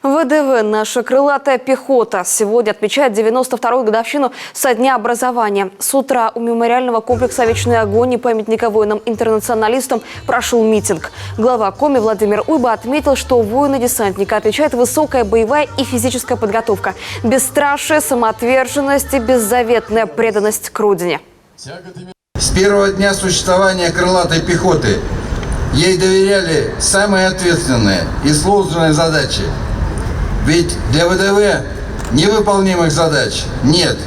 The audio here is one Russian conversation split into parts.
ВДВ «Наша крылатая пехота» сегодня отмечает 92-ю годовщину со дня образования. С утра у мемориального комплекса «Вечный огонь» и памятника воинам-интернационалистам прошел митинг. Глава Коми Владимир Уйба отметил, что воины-десантника отличает высокая боевая и физическая подготовка, бесстрашие, самоотверженность и беззаветная преданность к родине. С первого дня существования крылатой пехоты ей доверяли самые ответственные и сложные задачи. Ведь для ВДВ невыполнимых задач нет.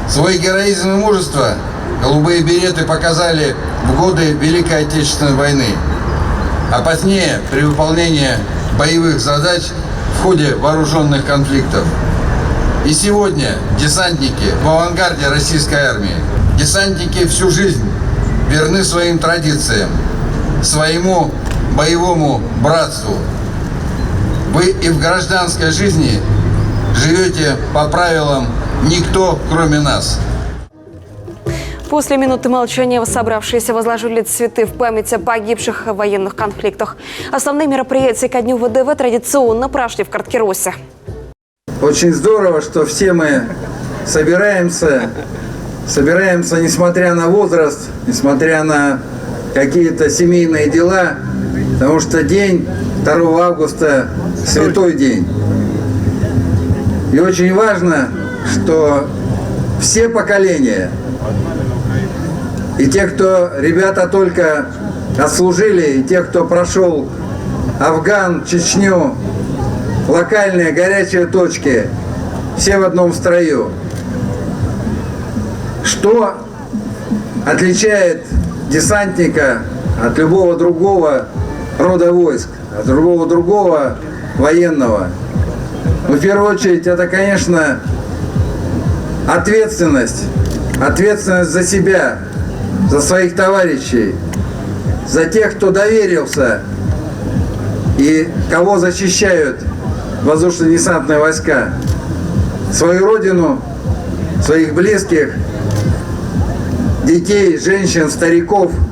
Свой героизм и мужество голубые береты показали в годы Великой Отечественной войны, а позднее при выполнении боевых задач в ходе вооруженных конфликтов. И сегодня десантники в авангарде российской армии. Десантники всю жизнь верны своим традициям, своему боевому братству. Вы и в гражданской жизни живете по правилам «никто, кроме нас». После минуты молчания собравшиеся возложили цветы в память о погибших в военных конфликтах. Основные мероприятия ко дню ВДВ традиционно прошли в Карткиросе. Очень здорово, что все мы собираемся, несмотря на возраст, несмотря на какие-то семейные дела, потому что день 2 августа – святой день. И очень важно, что все поколения, и те, кто ребята только отслужили, и те, кто прошел Афган, Чечню, локальные горячие точки, все в одном строю. Что отличает десантника от любого другого рода войск, от любого другого военного? Ну, в первую очередь, это, конечно, ответственность. Ответственность за себя, за своих товарищей, за тех, кто доверился и кого защищают воздушно-десантные войска. Свою родину, своих близких, детей, женщин, стариков –